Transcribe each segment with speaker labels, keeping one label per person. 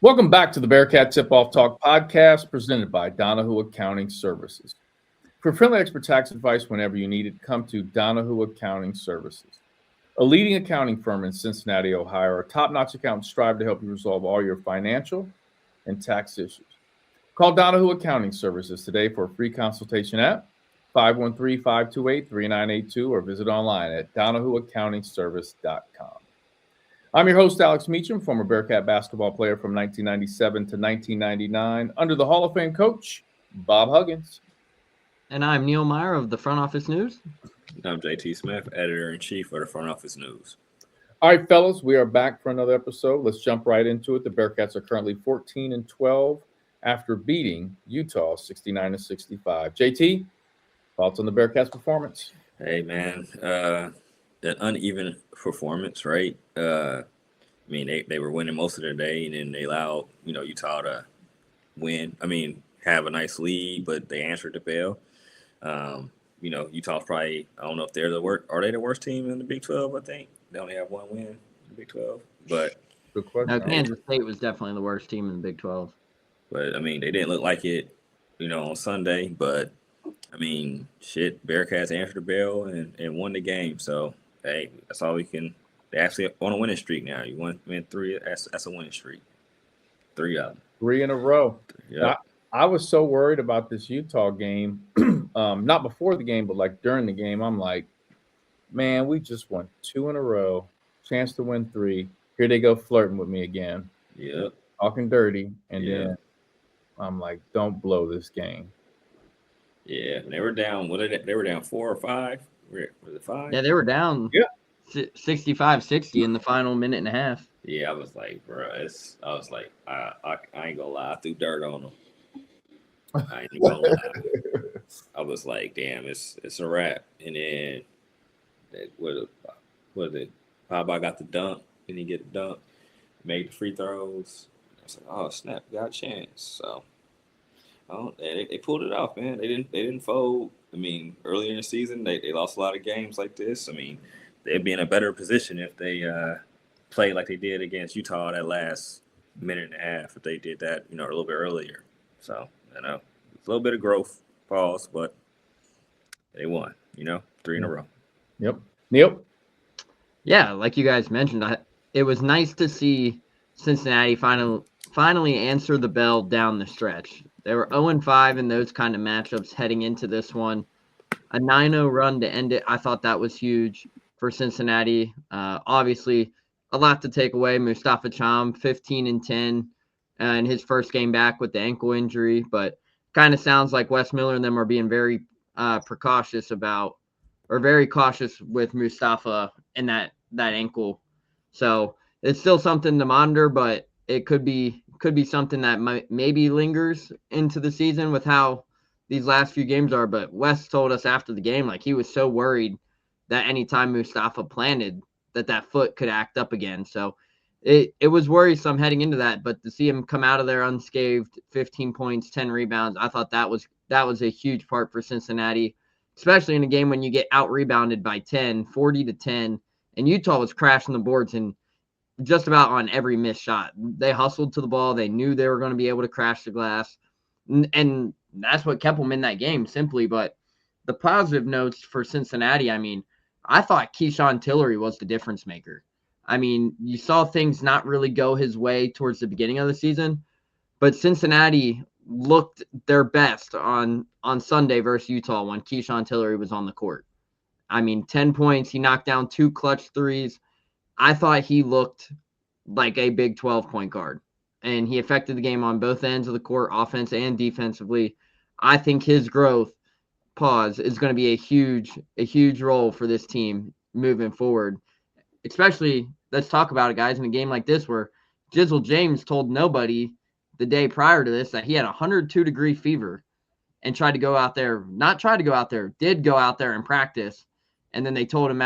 Speaker 1: Welcome back to the Bearcat Tip-Off Talk podcast presented by Donahue Accounting Services. For friendly expert tax advice whenever you need it, come to Donahue Accounting Services, a leading accounting firm in Cincinnati, Ohio. Our top-notch accountants strive to help you resolve all your financial and tax issues. Call Donahue Accounting Services today for a free consultation at 513-528-3982 or visit online at donahueaccountingservice.com. I'm your host, Alex Meacham, former Bearcat basketball player from 1997 to 1999, under the Hall of Fame coach, Bob Huggins.
Speaker 2: And I'm Neil Meyer of the Front Office News.
Speaker 3: I'm JT Smith, editor-in-chief of the Front Office News.
Speaker 1: All right, fellas, we are back for another episode. Let's jump right into it. The Bearcats are currently 14-12 after beating Utah 69-65. JT, thoughts on the Bearcats' performance?
Speaker 3: Hey, man, an uneven performance, right? I mean, they were winning most of the day, and then they allowed, Utah to win. I mean, have a nice lead, but they answered the bell. Utah's probably, I don't know if they're are they the worst team in the Big 12, I think? They only have one win in the Big 12. But
Speaker 1: good question.
Speaker 2: No, Kansas State was definitely the worst team in the Big 12.
Speaker 3: But, I mean, they didn't look like it, on Sunday. But, I mean, Bearcats answered the bell and won the game. So, hey, that's all we can. They actually on a winning streak now. You win three. That's a winning streak. 3 of them.
Speaker 1: 3 in a row.
Speaker 3: Yeah.
Speaker 1: I was so worried about this Utah game, not before the game, but like during the game. I'm like, man, we just won 2 in a row, chance to win 3. Here they go flirting with me again.
Speaker 3: Yeah.
Speaker 1: Talking dirty. And then I'm like, don't blow this game.
Speaker 3: Yeah. They were down. They were down 4 or 5. Was it 5?
Speaker 2: Yeah, they were down 65-60 in the final minute and a half.
Speaker 3: Yeah, I was like, bro, I ain't gonna lie. I threw dirt on them. I ain't gonna lie. I was like, damn, it's a wrap. And then what was it? Papa got the dunk. Didn't he get the dunk? Made the free throws. I was like, oh snap, got a chance. So they pulled it off, man. They didn't fold. I mean, earlier in the season, they lost a lot of games like this. I mean, they'd be in a better position if they played like they did against Utah that last minute and a half. If they did that, a little bit earlier. So, it's a little bit of growth, pause, but they won. 3 in a row.
Speaker 1: Yep. Neil?
Speaker 2: Yeah, like you guys mentioned, it was nice to see Cincinnati finally answer the bell down the stretch. They were 0-5 in those kind of matchups heading into this one. A 9-0 run to end it, I thought that was huge for Cincinnati. Obviously, a lot to take away. Mustafa Cham, 15-10 in his first game back with the ankle injury, but kind of sounds like Wes Miller and them are being very cautious with Mustafa and that ankle. So it's still something to monitor, but it could be something that maybe lingers into the season with how these last few games are. But Wes told us after the game, like he was so worried that anytime Mustafa planted, that foot could act up again. So it was worrisome heading into that, but to see him come out of there unscathed, 15 points, 10 rebounds, I thought that was a huge part for Cincinnati, especially in a game when you get out-rebounded by 10, 40-10, and Utah was crashing the boards and just about on every missed shot. They hustled to the ball. They knew they were going to be able to crash the glass, and that's what kept them in that game simply. But the positive notes for Cincinnati, I mean, I thought Keyshawn Tillery was the difference maker. I mean, you saw things not really go his way towards the beginning of the season, but Cincinnati looked their best on Sunday versus Utah when Keyshawn Tillery was on the court. I mean, 10 points. He knocked down 2 clutch threes. I thought he looked like a Big 12 point guard, and he affected the game on both ends of the court, offense and defensively. I think his growth is going to be a huge role for this team moving forward. Especially, let's talk about it, guys, in a game like this where Jizzle James told nobody the day prior to this that he had a 102-degree fever and did go out there and practice. And then they told him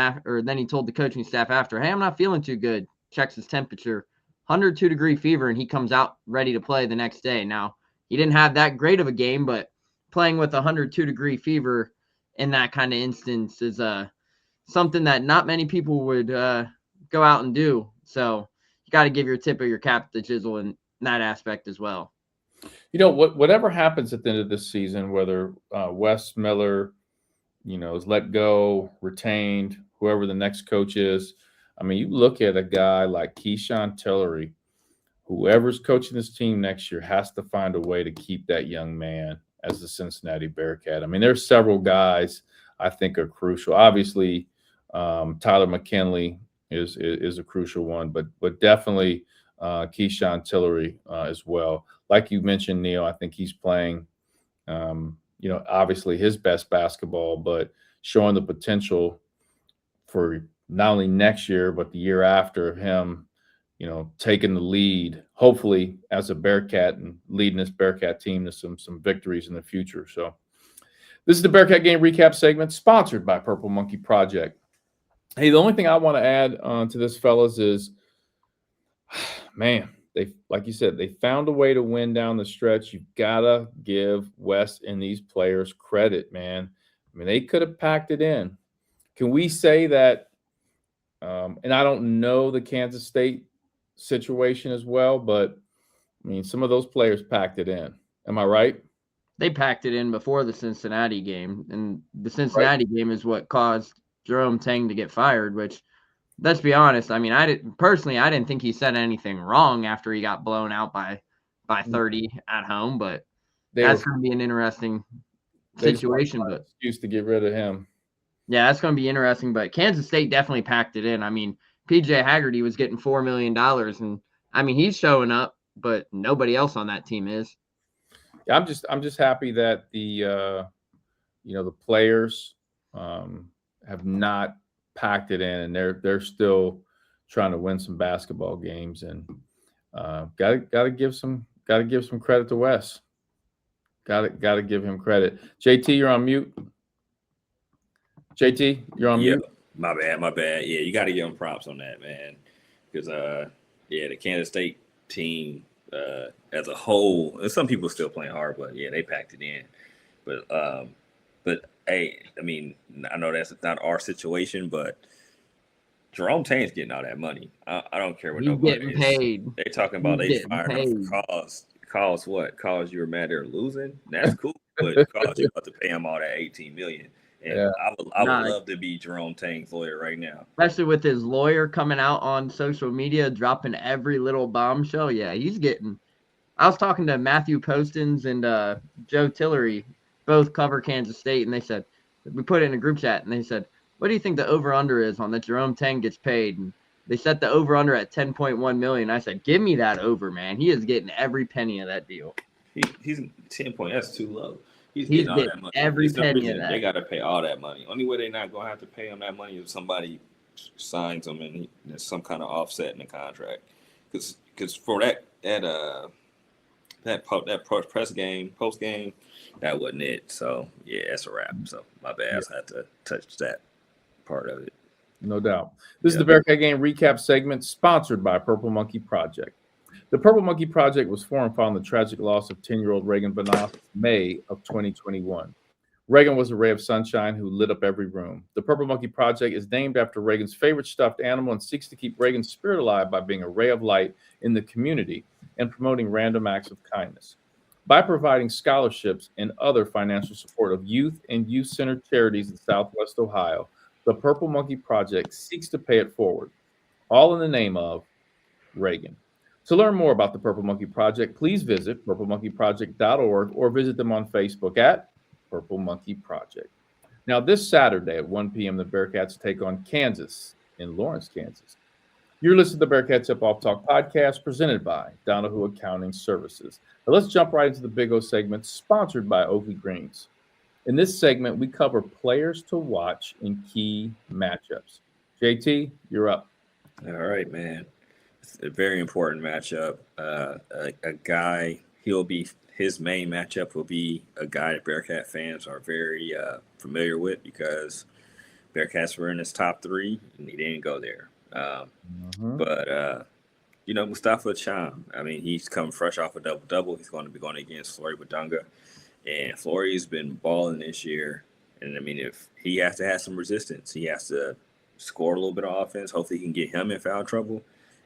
Speaker 2: then he told the coaching staff after, hey, I'm not feeling too good. Checks his temperature, 102-degree fever, and he comes out ready to play the next day. Now, he didn't have that great of a game, but playing with a 102-degree fever in that kind of instance is something that not many people would go out and do. So you got to give your tip of your cap to Jizzle that aspect as well.
Speaker 1: Whatever happens at the end of this season, whether Wes Miller, is let go, retained, whoever the next coach is. I mean, you look at a guy like Keyshawn Tillery, whoever's coaching this team next year has to find a way to keep that young man as the Cincinnati Bearcat. I mean, there's several guys I think are crucial. Obviously, Tyler McKinley is a crucial one, but definitely Keyshawn Tillery as well. Like you mentioned, Neil, I think he's playing, obviously his best basketball, but showing the potential for not only next year, but the year after of him, taking the lead, hopefully as a Bearcat and leading this Bearcat team to some victories in the future. So this is the Bearcat Game Recap segment sponsored by Purple Monkey Project. Hey, the only thing I want to add to this, fellas, is, man, like you said, they found a way to win down the stretch. You've got to give Wes and these players credit, man. I mean, they could have packed it in. Can we say that, and I don't know the Kansas State situation as well, but, I mean, some of those players packed it in. Am I right?
Speaker 2: They packed it in before the Cincinnati game, and the Cincinnati game is what caused Jerome Tang to get fired, which, let's be honest, I mean, I didn't think he said anything wrong after he got blown out by 30 at home, but that's going to be an interesting situation. But
Speaker 1: excuse to get rid of him.
Speaker 2: Yeah, that's going to be interesting, but Kansas State definitely packed it in. I mean, PJ Haggerty was getting $4 million, and I mean, he's showing up, but nobody else on that team is.
Speaker 1: Yeah, I'm just happy that the players have not packed it in, and they're still trying to win some basketball games, and gotta give some credit to Wes. Gotta give him credit. JT, you're on mute. JT, you're on mute.
Speaker 3: My bad. Yeah, you got to give him props on that, man, because the Kansas State team as a whole, and some people still playing hard, but yeah, they packed it in. But hey, I mean, I know that's not our situation, but Jerome Tane's getting all that money. I don't care what nobody is.
Speaker 2: Paid.
Speaker 3: They're talking about they fired him for cause what? Cause you were mad they're losing? That's cool, but cause you about to pay him all that $18 million. And yeah. I would love to be Jerome Tane's lawyer right now.
Speaker 2: Especially with his lawyer coming out on social media, dropping every little bombshell. Yeah, he's getting – I was talking to Matthew Postins and Joe Tillery, both cover Kansas State, and they said – we put it in a group chat, and they said, what do you think the over-under is on that Jerome Tang gets paid? And they set the over-under at $10.1 million. I said, give me that over, man. He is getting every penny of that deal.
Speaker 3: He's 10 points. That's too low. He's
Speaker 2: getting
Speaker 3: all that money.
Speaker 2: Every penny of that.
Speaker 3: They got to pay all that money. Only way they're not going to have to pay him that money is somebody signs him and there's some kind of offset in the contract. Because for that post game, that wasn't it. So yeah, that's a wrap. So my bad. I had to touch that part of it.
Speaker 1: No doubt. This is the Bearcat Game Recap segment sponsored by Purple Monkey Project. The Purple Monkey Project was formed following the tragic loss of 10-year-old Reagan Banas in May of 2021. Reagan was a ray of sunshine who lit up every room. The Purple Monkey Project is named after Reagan's favorite stuffed animal and seeks to keep Reagan's spirit alive by being a ray of light in the community and promoting random acts of kindness. By providing scholarships and other financial support of youth and youth-centered charities in Southwest Ohio, the Purple Monkey Project seeks to pay it forward, all in the name of Reagan. To learn more about the Purple Monkey Project, please visit purplemonkeyproject.org or visit them on Facebook at Purple Monkey Project. Now, this Saturday at 1 p.m., the Bearcats take on Kansas in Lawrence, Kansas. You're listening to the Bearcat Tip-Off Talk podcast presented by Donahue Accounting Services. Now, let's jump right into the Big O segment sponsored by Oakley Greens. In this segment, we cover players to watch in key matchups. JT, you're up.
Speaker 3: All right, man. It's a very important matchup. A guy, his main matchup will be a guy that Bearcat fans are very familiar with because Bearcats were in his top three and he didn't go there. But Mustafa Cham, I mean, he's come fresh off a double-double. He's going to be going against Flory Badunga. And Flory's been balling this year. And, I mean, if he has to have some resistance, he has to score a little bit of offense. Hopefully he can get him in foul trouble.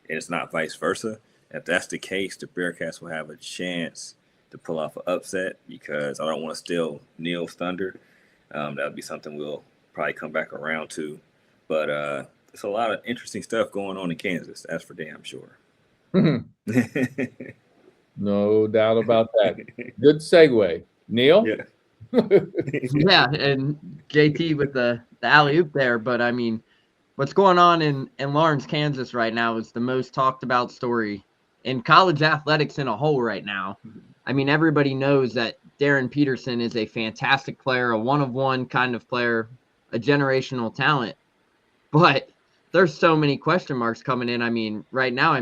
Speaker 3: And it's not vice versa. if that's the case, the Bearcats will have a chance to pull off an upset because I don't want to steal Neil's thunder. That would be something we'll probably come back around to. But there's a lot of interesting stuff going on in Kansas. That's for damn sure.
Speaker 1: No doubt about that. Good segue. Neil?
Speaker 3: Yeah.
Speaker 2: Yeah, and JT with the alley-oop there. But, I mean, what's going on in Lawrence, Kansas right now is the most talked about story in college athletics in a whole right now. I mean, everybody knows that Darren Peterson is a fantastic player, a one-of-one kind of player, a generational talent. But there's so many question marks coming in. I mean, right now,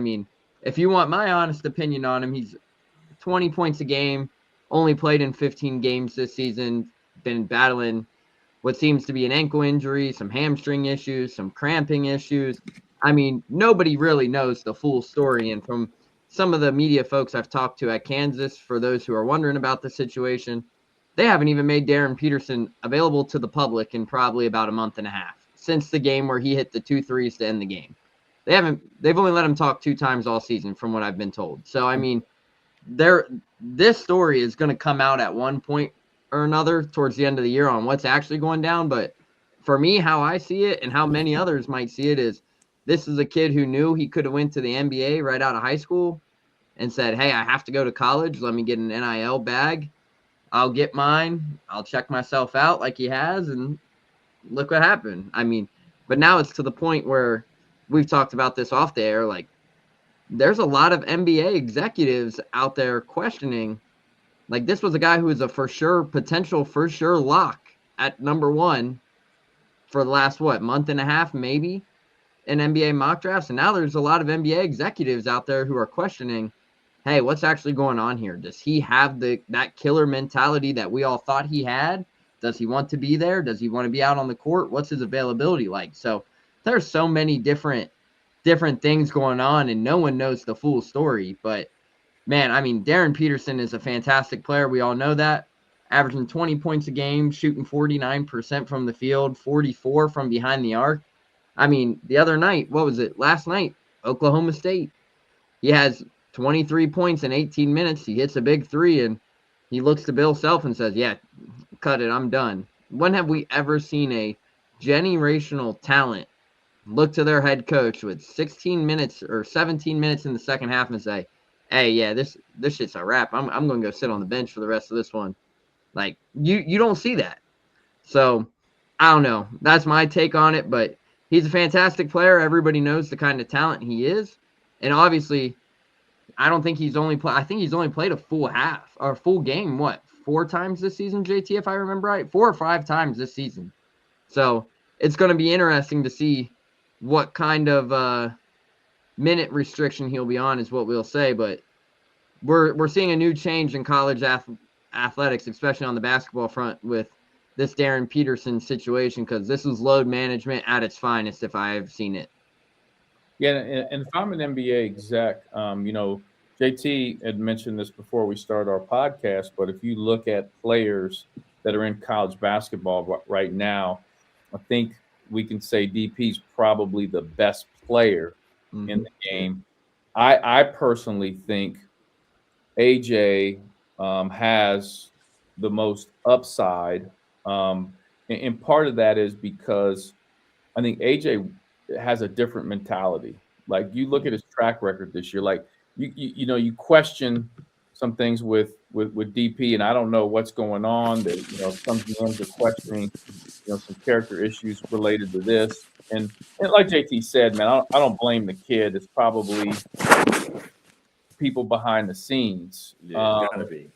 Speaker 2: if you want my honest opinion on him, he's 20 points a game, only played in 15 games this season, been battling what seems to be an ankle injury, some hamstring issues, some cramping issues. I mean, nobody really knows the full story. And from some of the media folks I've talked to at Kansas, for those who are wondering about the situation, they haven't even made Darren Peterson available to the public in probably about a month and a half since the game where he hit the 2 threes to end the game. They've only let him talk 2 times all season from what I've been told. So, I mean, this story is going to come out at one point or another towards the end of the year on what's actually going down. But for me, how I see it and how many others might see it is this is a kid who knew he could have went to the NBA right out of high school and said, hey, I have to go to college. Let me get an NIL bag. I'll get mine. I'll check myself out like he has. And look what happened. I mean, but now it's to the point where we've talked about this off the air. Like, there's a lot of NBA executives out there questioning. Like, this was a guy who was a potential for sure lock at number 1 for the last, month and a half, maybe, in NBA mock drafts. And now there's a lot of NBA executives out there who are questioning, hey, what's actually going on here? Does he have that killer mentality that we all thought he had? Does he want to be there? Does he want to be out on the court? What's his availability like? So there's so many different things going on, and no one knows the full story. But man, I mean, Darren Peterson is a fantastic player. We all know that. Averaging 20 points a game, shooting 49% from the field, 44 from behind the arc. I mean, the other night, last night, Oklahoma State. He has 23 points in 18 minutes. He hits a big 3, and he looks to Bill Self and says, yeah, cut it, I'm done. When have we ever seen a generational talent look to their head coach with 16 minutes or 17 minutes in the second half and say, hey, yeah, this shit's a wrap. I'm going to go sit on the bench for the rest of this one. Like, you don't see that. So, I don't know. That's my take on it, but he's a fantastic player. Everybody knows the kind of talent he is. And obviously, I think he's only played a full half or full game, 4 times this season, JT, if I remember right? 4 or 5 times this season. So, it's going to be interesting to see what kind of minute restriction he'll be on is what we'll say. But we're seeing a new change in college athletics, especially on the basketball front with this Darren Peterson situation, because this is load management at its finest if I've seen it.
Speaker 1: Yeah, and if I'm an NBA exec, JT had mentioned this before we started our podcast, but if you look at players that are in college basketball right now, I think we can say DP's probably the best player in the game. I personally think AJ has the most upside, and part of that is because I think AJ has a different mentality. Like, you look at his track record this year, like you question some things with DP, and I don't know what's going on. That some GMs are questioning some character issues related to this, and like JT said, man, I don't blame the kid. It's probably people behind the scenes.
Speaker 3: Yeah, gotta be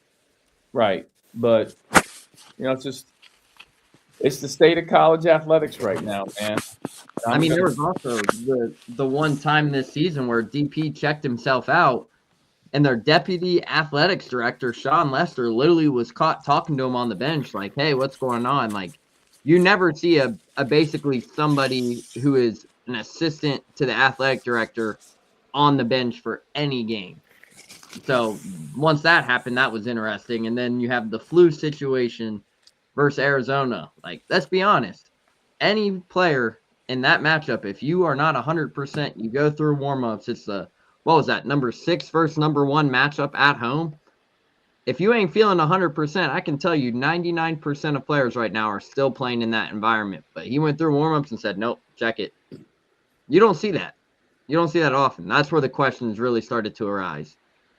Speaker 1: right, but it's the state of college athletics right now, man.
Speaker 2: I mean, there was also the one time this season where DP checked himself out, and their deputy athletics director, Sean Lester, literally was caught talking to him on the bench, like, hey, what's going on? Like, you never see a basically somebody who is an assistant to the athletic director on the bench for any game. So once that happened, that was interesting. And then you have the flu situation versus Arizona. Like, let's be honest, any player in that matchup, if you are not 100%, you go through warm-ups, it's the what was that, number 6 versus number 1 matchup at home. If you ain't feeling 100%, I can tell you 99% of players right now are still playing in that environment. But he went through warm-ups and said, nope, check it. You don't see that. You don't see that often. That's where the questions really started to arise.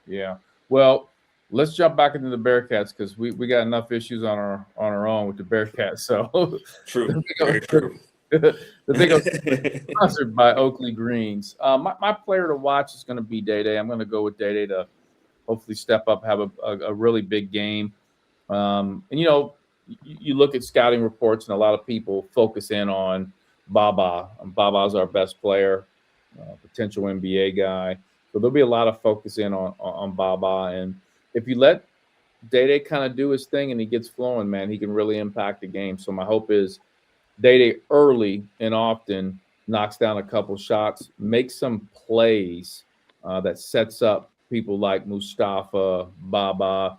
Speaker 1: Yeah. Well, let's jump back into the Bearcats because we got enough issues on our own with the Bearcats. So
Speaker 3: True. Very true.
Speaker 1: the thing is sponsored by Oakley Greens. My player to watch is going to be Day Day. I'm going to go with Day Day to hopefully step up, have a really big game. And you look at scouting reports, and a lot of people focus in on Baba. Baba's our best player, potential NBA guy. So there'll be a lot of focus in on Baba. And if you let Day Day kind of do his thing and he gets flowing, man, he can really impact the game. So my hope is Day Day early and often knocks down a couple shots, makes some plays that sets up people like Mustafa, Baba,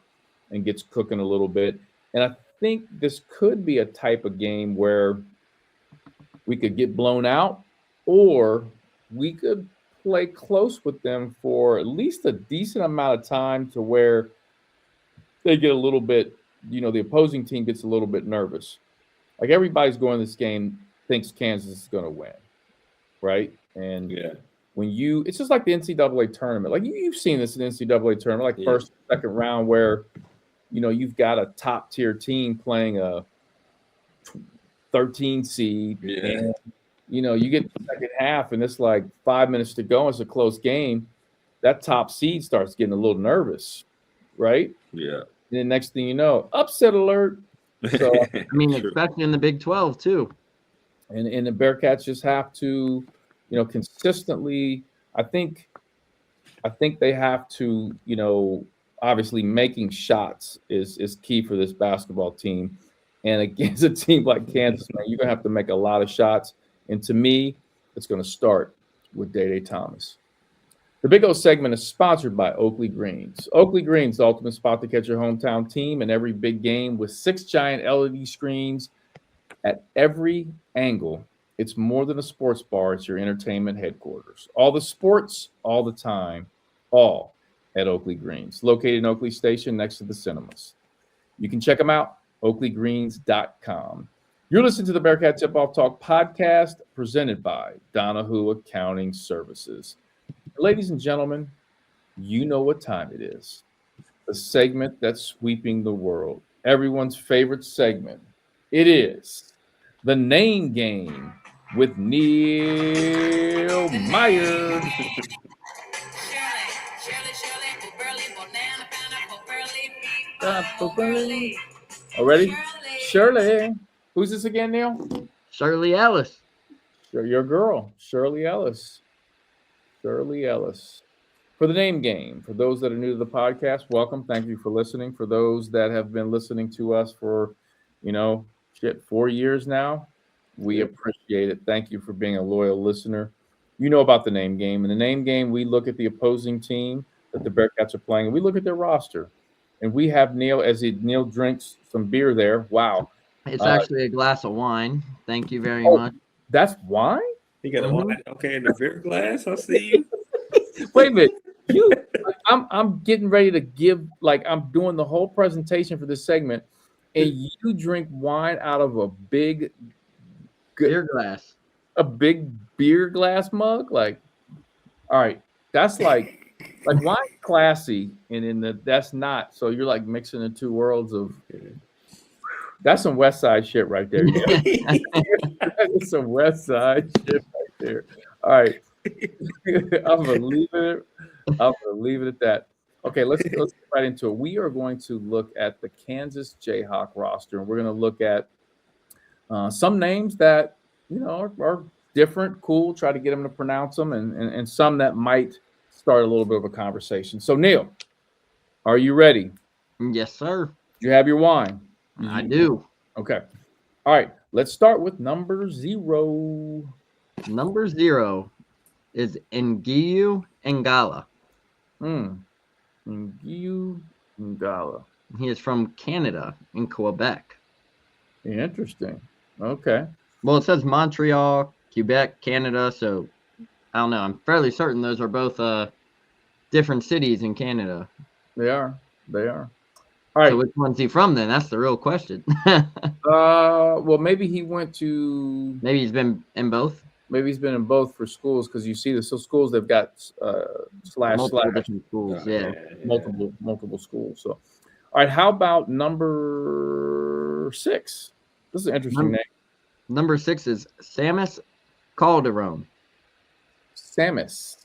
Speaker 1: and gets cooking a little bit. And I think this could be a type of game where we could get blown out, or we could play close with them for at least a decent amount of time to where they get a little bit, the opposing team gets a little bit nervous. Like everybody's going to this game thinks Kansas is going to win, right? And it's just like the NCAA tournament. Like you've seen this in the NCAA tournament, like first, second round, where you've got a top tier team playing a 13 seed.
Speaker 3: Yeah.
Speaker 1: And, you get the second half and it's like 5 minutes to go. It's a close game. That top seed starts getting a little nervous, right?
Speaker 3: Yeah.
Speaker 1: And then next thing you know, upset alert. So
Speaker 2: I mean, especially in the Big 12 too.
Speaker 1: And the Bearcats just have to, consistently. I think they have to, obviously making shots is key for this basketball team. And against a team like Kansas, man, you're gonna have to make a lot of shots. And to me, it's gonna start with Day Day Thomas. The Big O segment is sponsored by Oakley Greens. Oakley Greens, the ultimate spot to catch your hometown team in every big game with 6 giant LED screens at every angle. It's more than a sports bar. It's your entertainment headquarters. All the sports, all the time, all at Oakley Greens, located in Oakley Station next to the cinemas. You can check them out, oakleygreens.com. You're listening to the Bearcat Tip-Off Talk podcast presented by Donahue Accounting Services. Ladies and gentlemen, you know what time it is. The segment that's sweeping the world. Everyone's favorite segment. It is the Name Game with Neil Meyer. Already? Shirley. Who's this again, Neil?
Speaker 2: Shirley Ellis.
Speaker 1: Your girl, Shirley Ellis. Shirley Ellis. For the Name Game, for those that are new to the podcast, welcome. Thank you for listening. For those that have been listening to us for, 4 years now, we appreciate it. Thank you for being a loyal listener. You know about the Name Game. In the Name Game, we look at the opposing team that the Bearcats are playing, and we look at their roster. And we have Neil, Neil drinks some beer there. Wow.
Speaker 2: It's actually a glass of wine. Thank you very much.
Speaker 1: That's wine?
Speaker 3: You got a wine? Okay, in the beer glass. I see you.
Speaker 1: Wait a minute. I'm getting ready to give, I'm doing the whole presentation for this segment, and you drink wine out of a big
Speaker 2: beer glass.
Speaker 1: A big beer glass mug? All right. That's like wine classy, and that's not. So you're mixing the two worlds of. That's some West Side shit right there. Yeah. That's some West Side shit right there. All right. I'm gonna leave it at that. Okay, let's get right into it. We are going to look at the Kansas Jayhawk roster, and we're going to look at some names that are different, cool. Try to get them to pronounce them, and some that might start a little bit of a conversation. So, Neil, are you ready?
Speaker 2: Yes, sir.
Speaker 1: Do you have your wine?
Speaker 2: I do.
Speaker 1: Okay. All right. Let's start with number 0.
Speaker 2: Number 0 is Ngiyu Ngala.
Speaker 1: Ngiyu Ngala.
Speaker 2: He is from Canada in Quebec.
Speaker 1: Interesting. Okay.
Speaker 2: Well, it says Montreal, Quebec, Canada. So I don't know. I'm fairly certain those are both different cities in Canada.
Speaker 1: They are. All right.
Speaker 2: So which one's he from then? That's the real question.
Speaker 1: Well, maybe he went to.
Speaker 2: Maybe he's been in both.
Speaker 1: Maybe he's been in both for schools because you see the schools they've got
Speaker 2: Multiple different schools. Yeah.
Speaker 1: multiple schools. So, all right. How about number 6? This is an interesting name.
Speaker 2: Number 6 is Samus Calderon.
Speaker 1: Samus.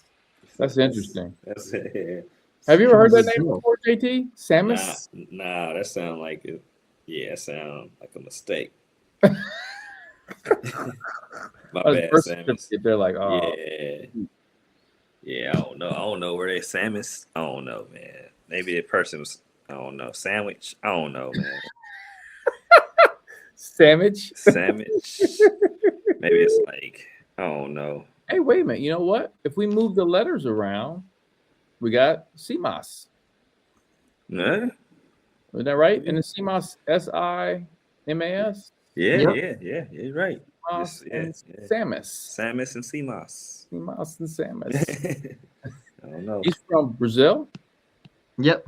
Speaker 1: That's interesting.
Speaker 3: That's it.
Speaker 1: Have you ever heard that name before, JT? Samus?
Speaker 3: Nah, that sounds like it. Yeah, it sounds like a mistake. My bad, Samus.
Speaker 1: They're like, oh.
Speaker 3: Yeah, I don't know where they Samus. I don't know, man. Maybe the person was, I don't know, sandwich. I don't know, man.
Speaker 1: Sandwich.
Speaker 3: Maybe it's like, I don't know.
Speaker 1: Hey, wait a minute. You know what? If we move the letters around, we got CMOS.
Speaker 3: Nah.
Speaker 1: Is that right? And the CMOS, SIMAS?
Speaker 3: Yeah, you're right.
Speaker 1: Samus.
Speaker 3: Samus and CMOS.
Speaker 1: CMOS and Samus.
Speaker 3: I don't know.
Speaker 1: He's from Brazil.
Speaker 2: Yep.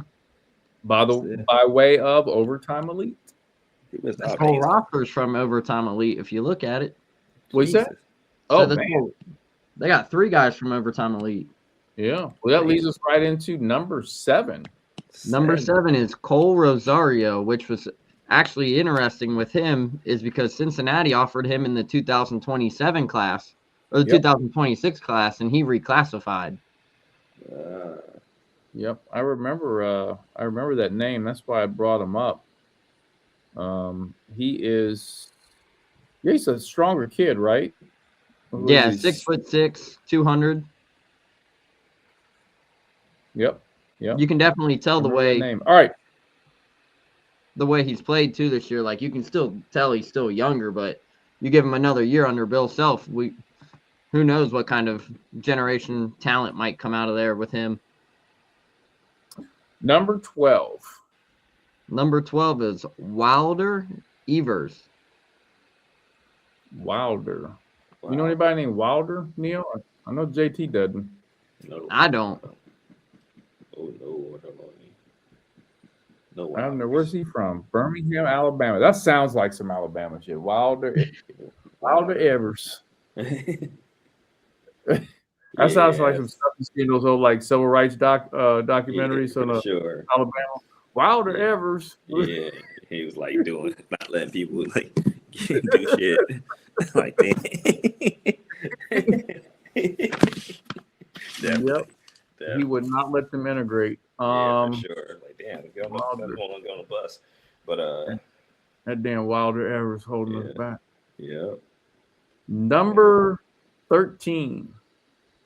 Speaker 1: By way of Overtime Elite.
Speaker 2: This whole roster's from Overtime Elite. If you look at it.
Speaker 1: What's that? Oh, man.
Speaker 2: They got 3 guys from Overtime Elite.
Speaker 1: Yeah. Well, that leads us right into number 7.
Speaker 2: Number 7 is Cole Rosario, which was actually interesting with him is because Cincinnati offered him in the 2027 class or the 2026 class, and he reclassified.
Speaker 1: Yep, I remember that name. That's why I brought him up. He's a stronger kid, right?
Speaker 2: Yeah, 6'6", 200.
Speaker 1: Yep.
Speaker 2: You can definitely tell the way.
Speaker 1: All right.
Speaker 2: The way he's played too this year, like you can still tell he's still younger, but you give him another year under Bill Self, who knows what kind of generation talent might come out of there with him.
Speaker 1: Number 12.
Speaker 2: Number 12 is Wilder Evers.
Speaker 1: Wilder. Wow. You know anybody named Wilder, Neil? I know JT doesn't.
Speaker 3: No.
Speaker 2: I don't.
Speaker 3: Oh, no.
Speaker 1: I don't know. Where's he from? Birmingham, Alabama. That sounds like some Alabama shit. Wilder Evers. That sounds like some stuff you see in those old like civil rights documentaries on Alabama. Wilder Evers.
Speaker 3: Yeah, he was like not letting people like do shit like that.
Speaker 1: Definitely. He would not let them integrate.
Speaker 3: For sure. Like, damn, I'm going on the bus. But
Speaker 1: that damn Wilder Evers holding us back.
Speaker 3: Yeah.
Speaker 1: Number 13.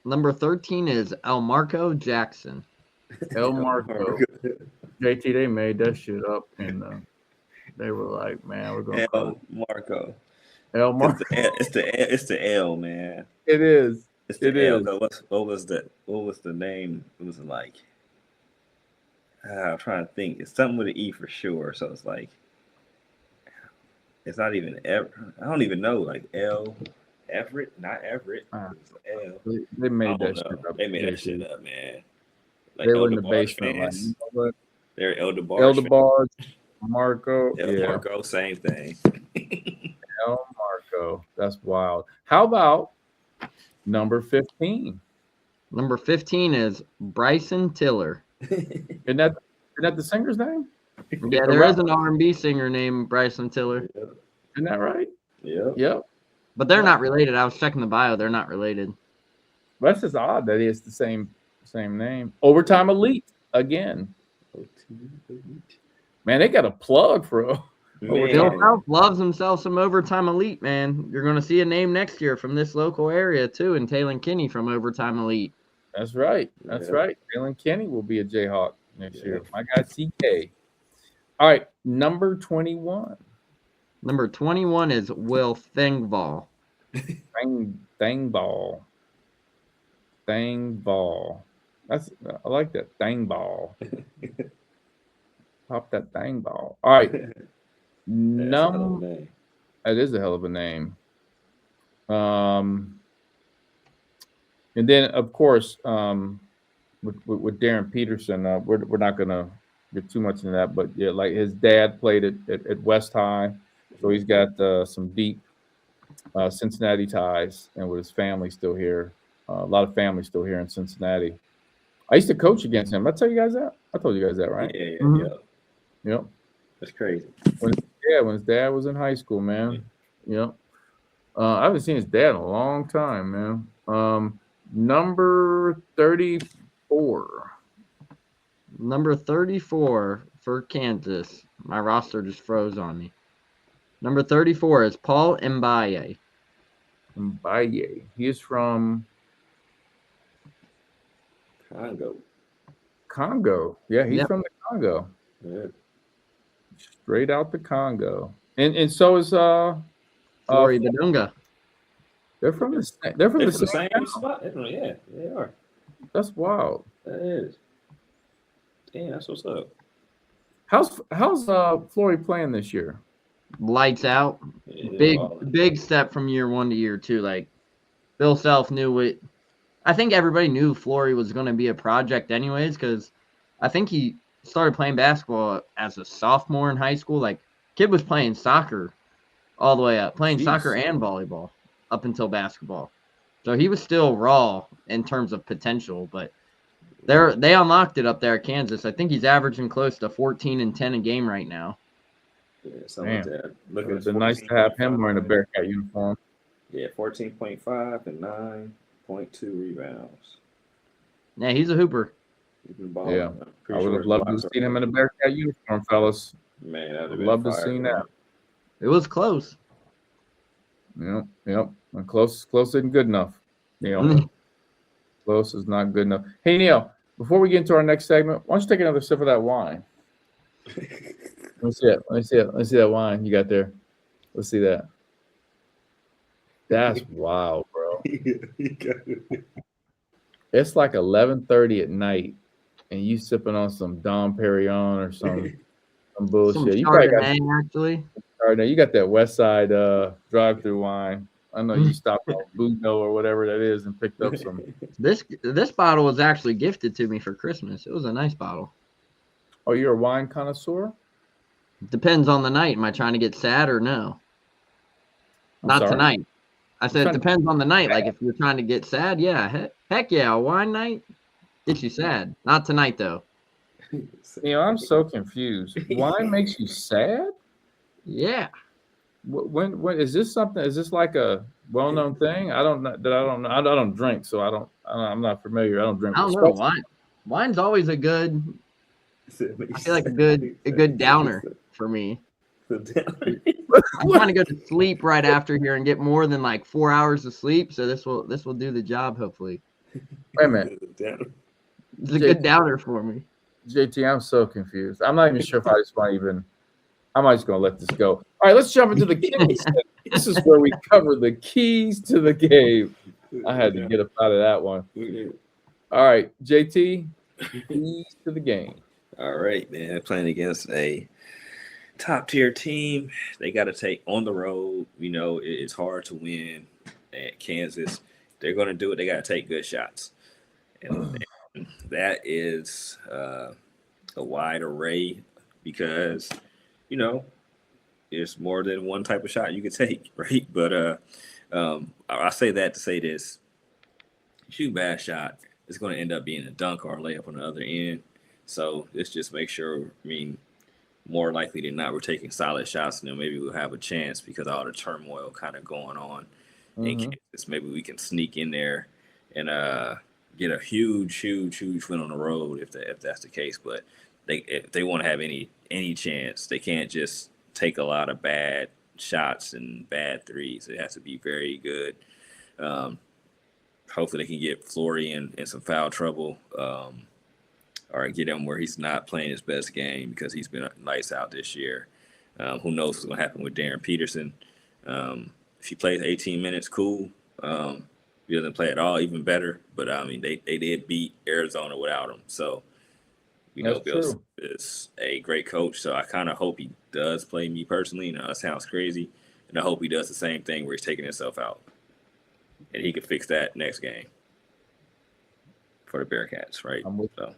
Speaker 2: Number 13 is Elmarco Jackson.
Speaker 1: Elmarco. JT, they made that shit up, and they were like, "Man, we're going to
Speaker 3: Elmarco."
Speaker 1: Elmarco.
Speaker 3: It's the L, man.
Speaker 1: It is.
Speaker 3: It's the L. What was the name? It was like I'm trying to think. It's something with an E for sure. So it's like it's not even ever. I don't even know. Like L. Everett, not Everett. L.
Speaker 1: They made that shit up.
Speaker 3: They made that shit up, man.
Speaker 1: Like they were in the basement. Like, you know what?
Speaker 3: They're Eldebarge,
Speaker 1: Marco.
Speaker 3: Marco, same thing.
Speaker 1: El Marco. That's wild. How about number 15?
Speaker 2: Number 15 is Bryson Tiller.
Speaker 1: Isn't that the singer's name?
Speaker 2: Yeah, there is an R&B singer named Bryson Tiller.
Speaker 1: Isn't that right?
Speaker 3: Yeah.
Speaker 1: Yep.
Speaker 2: But they're not related. I was checking the bio. They're not related.
Speaker 1: That's just odd that it's the same name. Overtime Elite again. Man, they got a plug for
Speaker 2: Bill Self loves himself some Overtime Elite, man. You're going to see a name next year from this local area, too, and Taylor Kinney from Overtime Elite.
Speaker 1: That's right. Right. Taylor Kinney will be a Jayhawk next year. My guy, CK. All right, number 21.
Speaker 2: Number 21 is Will Thingvall.
Speaker 1: Thangball. I like that. Thangball. Pop that Thangball. All right. That is a hell of a name. And then, of course, with Darren Peterson. We're not gonna get too much into that, but yeah, like his dad played at West High, so he's got some deep Cincinnati ties, and with his family still here, a lot of family still here in Cincinnati. I used to coach against him. I tell you guys that. I told you guys that, right?
Speaker 3: Yeah,
Speaker 2: Mhm.
Speaker 1: Yep.
Speaker 3: That's crazy.
Speaker 1: When his dad was in high school, man. Yep. I haven't seen his dad in a long time, man. Number 34.
Speaker 2: Number 34 for Kansas. My roster just froze on me. Number 34 is Paul Mbaye.
Speaker 1: Mbaye. He is from Congo. Yeah, he's
Speaker 2: Yep.
Speaker 1: from the Congo.
Speaker 3: Yeah.
Speaker 1: Straight out the Congo. And so is
Speaker 2: Flory Badunga.
Speaker 1: they're from the same
Speaker 3: same spot. Yeah, they are.
Speaker 1: That's wild.
Speaker 3: That is. Damn, that's what's up.
Speaker 1: How's Flory playing this year?
Speaker 2: Lights out.
Speaker 3: Yeah,
Speaker 2: Big step from year 1 to year 2. Like Bill Self knew it. I think everybody knew Flory was going to be a project anyways, because I think he started playing basketball as a sophomore in high school. Like kid was playing soccer all the way up, playing soccer and volleyball up until basketball. So he was still raw in terms of potential, but they unlocked it up there at Kansas. I think he's averaging close to 14 and 10 a game right now.
Speaker 3: Yeah, something like that. Look,
Speaker 1: It's been nice to have him wearing a Bearcat uniform.
Speaker 3: Yeah, 14.5 and 9.2 rebounds.
Speaker 2: Yeah, he's a hooper.
Speaker 3: He's been balling.
Speaker 1: Yeah, I would have loved to have seen him in a Bearcat uniform, fellas.
Speaker 3: Man, I'd
Speaker 1: love to see that.
Speaker 2: It was close.
Speaker 1: Yep. And close isn't good enough. Neil. Close is not good enough. Hey, Neil, before we get into our next segment, why don't you take another sip of that wine? Let me see it. Let me see that wine you got there. Let's see that. That's wild, bro. It's like 11:30 at night, and you sipping on some Dom Perignon or some bullshit.
Speaker 2: Some
Speaker 1: You probably got
Speaker 2: Chardonnay, actually.
Speaker 1: Chardonnay. You got that West Side drive-through wine. I know you stopped on Budo or whatever that is and picked up some.
Speaker 2: This bottle was actually gifted to me for Christmas. It was a nice bottle.
Speaker 1: Oh, you're a wine connoisseur?
Speaker 2: Depends on the night. Am I trying to get sad or no? Not
Speaker 1: sorry?
Speaker 2: tonight. I said it depends on the night. Like if you're trying to get sad, yeah, heck yeah, a wine night gets you sad. Not tonight though.
Speaker 1: I'm so confused. Wine makes you sad?
Speaker 2: Yeah.
Speaker 1: When is this something? Is this like a well-known thing? I don't know. I don't drink, so I'm not familiar. I don't drink.
Speaker 2: I don't know. Wine's always a good. I feel like a good downer for me. I'm trying to go to sleep right after here and get more than like 4 hours of sleep. So this will do the job hopefully.
Speaker 1: Wait a minute.
Speaker 2: It's a good downer for me.
Speaker 1: JT, I'm so confused. I'm not even sure if I just want to even. I'm just going to let this go. All right, let's jump into the keys. This is where we cover the keys to the game. I had to get up out of that one. All right, JT, keys to the game.
Speaker 3: All right, man. Playing against a top-tier team. They got to take on the road. It's hard to win at Kansas. They're going to do it. They got to take good shots. And that is a wide array because – it's more than one type of shot you could take, right? But I say that to say this. Shoot bad shot, it's going to end up being a dunk or a layup on the other end. So let's just make sure, more likely than not, we're taking solid shots, and then maybe we'll have a chance because all the turmoil kind of going on in Kansas. Maybe we can sneak in there and get a huge win on the road if that's the case. But if they want to have any chance, they can't just take a lot of bad shots and bad threes. It has to be very good. Hopefully they can get Flory in some foul trouble or get him where he's not playing his best game because he's been nice out this year. Who knows what's going to happen with Darren Peterson. If he plays 18 minutes, cool. If he doesn't play at all, even better. But, they did beat Arizona without him. So, Bill is a great coach, so I kind of hope he does play me personally. That sounds crazy, and I hope he does the same thing where he's taking himself out, and he can fix that next game. for the Bearcats, right?
Speaker 1: I'm with,
Speaker 3: So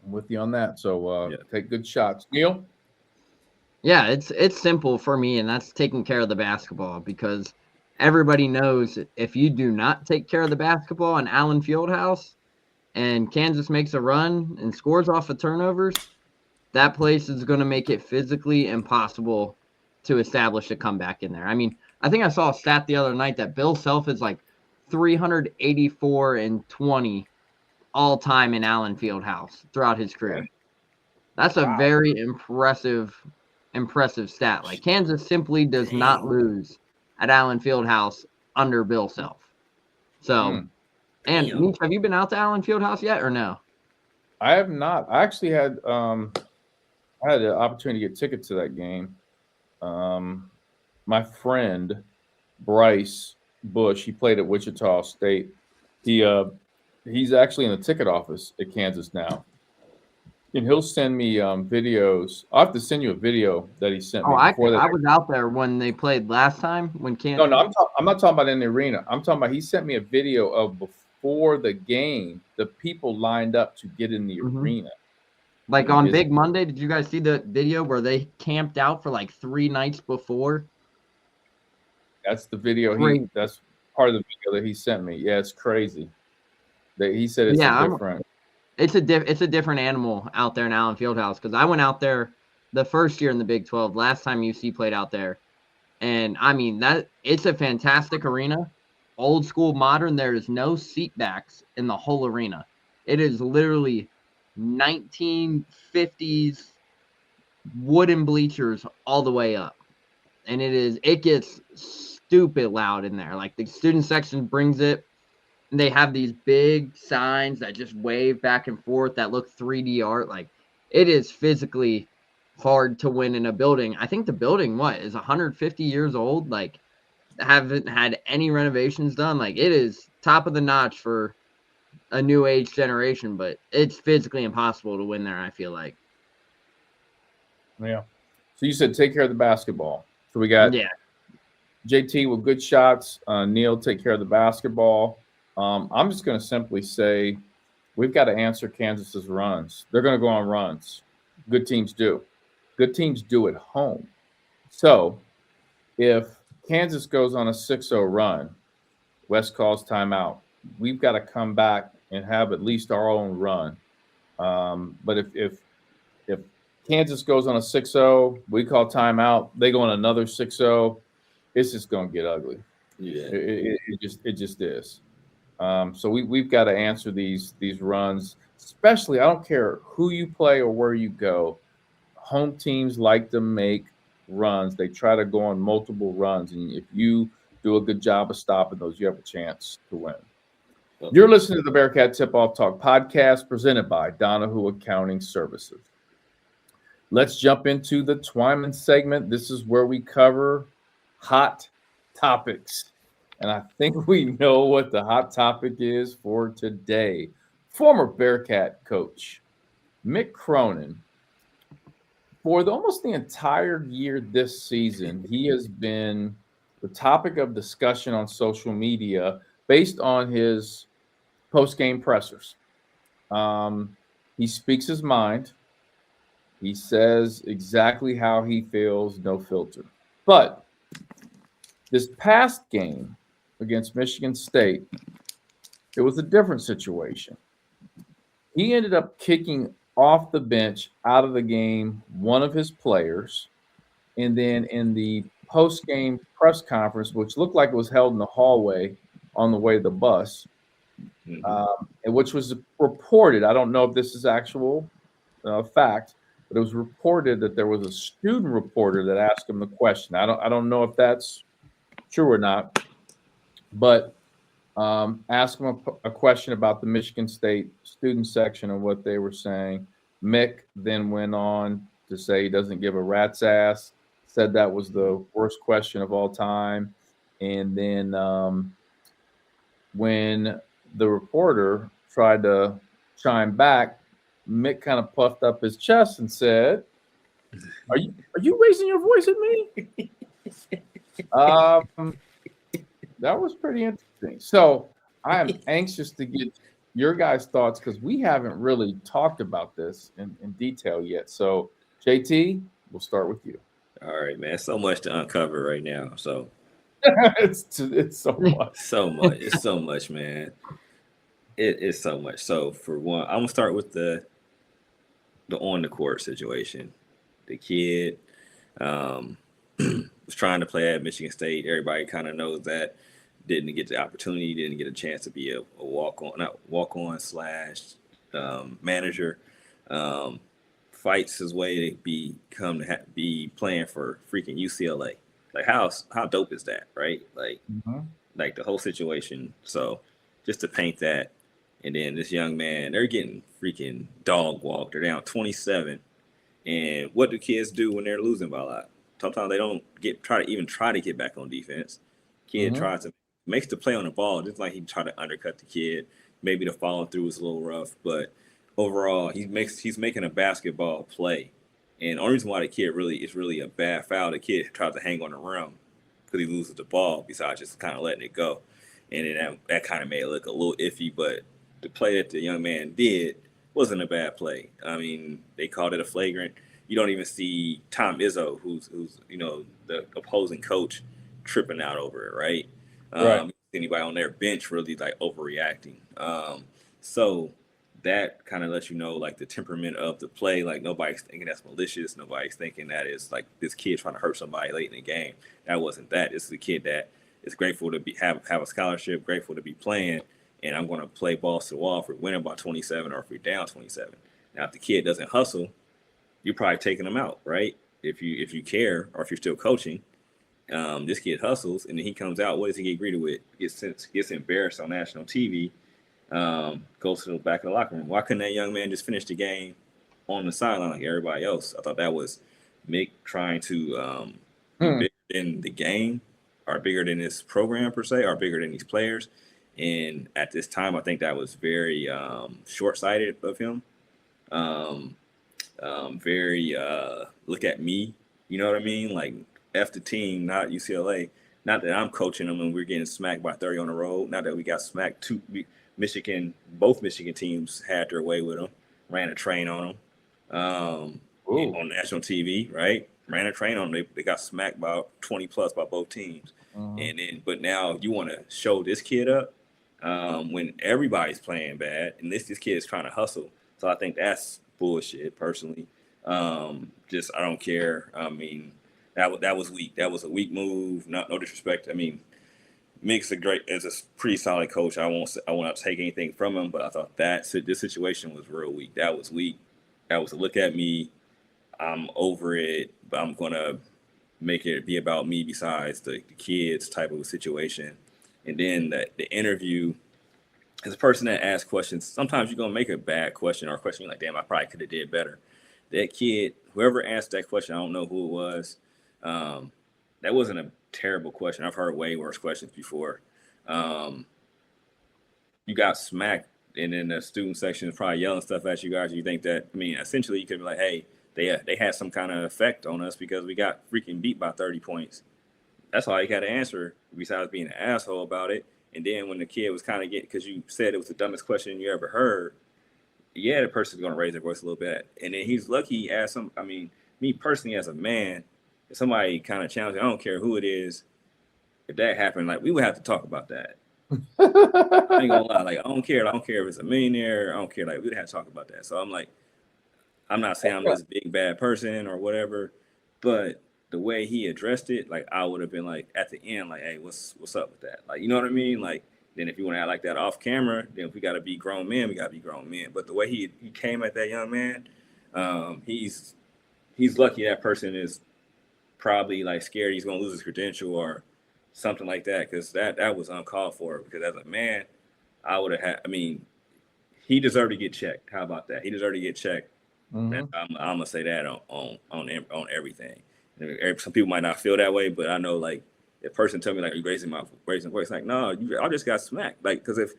Speaker 1: I'm with you on that. So
Speaker 3: Yeah.
Speaker 1: take good shots. Neil?
Speaker 2: Yeah, it's simple for me, and that's taking care of the basketball, because everybody knows if you do not take care of the basketball in Allen Fieldhouse and Kansas makes a run and scores off of turnovers, that place is going to make it physically impossible to establish a comeback in there. I mean, I think I saw a stat the other night that Bill Self is like 384-20 all time in Allen Fieldhouse throughout his career. That's a very impressive stat. Like, Kansas simply does not lose at Allen Fieldhouse under Bill Self. So, and
Speaker 3: Damn.
Speaker 2: Meach, have you been out to Allen Fieldhouse yet or no?
Speaker 1: I have not. I actually had I had the opportunity to get tickets to that game. My friend Bryce Bush, he played at Wichita State. He's actually in the ticket office at Kansas now, and he'll send me videos. I'll have to send you a video that he sent me
Speaker 2: Oh,
Speaker 1: before that.
Speaker 2: I was out there when they played last time when Kansas.
Speaker 1: No, I'm not talking about in the arena. I'm talking about he sent me a video of before the game, the people lined up to get in the arena.
Speaker 2: Like on Big Monday, did you guys see the video where they camped out for like 3 nights before?
Speaker 1: That's the video.
Speaker 2: Crazy.
Speaker 1: That's part of the video that he sent me. Yeah, it's crazy. That he said it's different.
Speaker 2: It's a different animal out there in Allen Fieldhouse, because I went out there the first year in the Big 12, last time UC played out there, and I mean that it's a fantastic arena, old school, modern. There is no seat backs in the whole arena. It is literally 1950s wooden bleachers all the way up, and it gets stupid loud in there. Like, the student section brings it, and they have these big signs that just wave back and forth that look 3D art. Like, it is physically hard to win in a building. I think the building is 150 years old. Like, haven't had any renovations done. Like, it is top of the notch for a new age generation, but it's physically impossible to win there, I feel like.
Speaker 1: Yeah. So you said take care of the basketball. So we got JT with good shots. Neil, take care of the basketball. I'm just going to simply say we've got to answer Kansas's runs. They're going to go on runs. Good teams do. Good teams do at home. So if Kansas goes on a 6-0 run, West calls timeout. We've got to come back and have at least our own run. But if Kansas goes on a 6-0, we call timeout, they go on another 6-0, it's just going to get ugly.
Speaker 3: Yeah,
Speaker 1: it just is. So we've got to answer these runs, especially, I don't care who you play or where you go. Home teams like to make runs. They try to go on multiple runs, and if you do a good job of stopping those, you have a chance to win. You're listening to the Bearcat Tip-Off Talk podcast presented by Donahue Accounting Services. Let's jump into the Twyman segment. This is where we cover hot topics. And I think we know what the hot topic is for today. Former Bearcat coach Mick Cronin, for almost the entire year this season, he has been the topic of discussion on social media based on his post-game pressers. He speaks his mind. He says exactly how he feels, no filter. But this past game against Michigan State, it was a different situation. He ended up kicking off the bench, out of the game, one of his players. And then in the post-game press conference, which looked like it was held in the hallway on the way to the bus, which was reported, I don't know if this is actual fact, but it was reported that there was a student reporter that asked him the question. I don't know if that's true or not, but asked him a question about the Michigan State student section and what they were saying. Mick then went on to say he doesn't give a rat's ass, said that was the worst question of all time. And then when the reporter tried to chime back, Mick kind of puffed up his chest and said, Are you raising your voice at me? That was pretty interesting. So I am anxious to get your guys' thoughts because we haven't really talked about this in detail yet. So, JT, we'll start with you.
Speaker 3: All right, man. So much to uncover right now. So
Speaker 1: It's so much.
Speaker 3: so much. It's so much, man. It is so much. So for one, I'm gonna start with the on the court situation. The kid um, was trying to play at Michigan State. Everybody kind of knows that. Didn't get the opportunity. Didn't get a chance to be a walk on, not walk on slash manager. Um, Fights his way to be playing for freaking UCLA. Like how dope is that, right? Like the whole situation. So just to paint that, and then this young man, they're getting freaking dog walked. They're down 27. And what do kids do when they're losing by a lot? Sometimes they don't try to get back on defense. Kid tries to makes the play on the ball. Just like he tried to undercut the kid. Maybe the follow through was a little rough, but overall he's making a basketball play. And the only reason why the kid it's really a bad foul, the kid tries to hang on the rim because he loses the ball, besides just kind of letting it go. And then that kind of made it look a little iffy, but the play that the young man did wasn't a bad play. I mean, they called it a flagrant. You don't even see Tom Izzo, who's the opposing coach, tripping out over it, right?
Speaker 1: Right.
Speaker 3: Anybody on their bench really like overreacting. So that kind of lets you know like the temperament of the play. Like nobody's thinking that's malicious. Nobody's thinking that it's like this kid trying to hurt somebody late in the game. That wasn't that. It's the kid that is grateful to have a scholarship, grateful to be playing, and I'm going to play balls to the wall if we're winning by 27 or if we're down 27. Now, if the kid doesn't hustle, you're probably taking him out, right? If you care or if you're still coaching. This kid hustles, and then he comes out. What does he get greeted with? Gets embarrassed on national TV. Goes to the back of the locker room. Why couldn't that young man just finish the game on the sideline like everybody else? I thought that was Mick trying to be bigger than the game, or bigger than this program per se, or bigger than these players. And at this time, I think that was very short-sighted of him. Very look at me. You know what I mean? Like, F the team, not UCLA. Not that I'm coaching them and we're getting smacked by 30 on the road. Not that we got smacked. Both Michigan teams had their way with them. Ran a train on them on national TV, right? Ran a train on them. They got smacked by 20 plus by both teams. But now you want to show this kid up when everybody's playing bad, and this kid is trying to hustle. So I think that's bullshit, personally. I don't care. I mean, that was weak. That was a weak move. No disrespect. I mean, Mick's a pretty solid coach. I won't take anything from him, but I thought this situation was real weak. That was weak. That was a look at me. I'm over it, but I'm gonna make it be about me besides the kids type of a situation. And then the interview, as a person that asks questions, sometimes you're gonna make a bad question or a question you're like, damn, I probably could have did better. That kid, whoever asked that question, I don't know who it was. That wasn't a terrible question. I've heard way worse questions before. You got smacked, and then the student section is probably yelling stuff at you guys. You think that, I mean, essentially you could be like, hey, they had some kind of effect on us because we got freaking beat by 30 points. That's all you got to answer besides being an asshole about it. And then when the kid was kind of because you said it was the dumbest question you ever heard, yeah, the person's going to raise their voice a little bit. And then he's lucky he asked I mean, me personally as a man, if somebody kind of challenged, I don't care who it is, if that happened, like, we would have to talk about that. I ain't gonna lie, like, I don't care if it's a millionaire, I don't care, like, we'd have to talk about that. So I'm like, I'm not saying I'm this big bad person or whatever, but the way he addressed it, like, I would have been like at the end, like, hey, what's up with that? Like, you know what I mean? Like, then if you want to act like that off camera, then if we gotta be grown men, we gotta be grown men. But the way he came at that young man, he's lucky that person is probably like scared he's gonna lose his credential or something like that, because that was uncalled for. Because as a man, I would have had. I mean, he deserved to get checked. How about that? He deserved to get checked. I'm gonna say that on everything. Some people might not feel that way, but I know, like, if a person tell me, like, are you raising voice, like, no, I just got smacked. Like, because if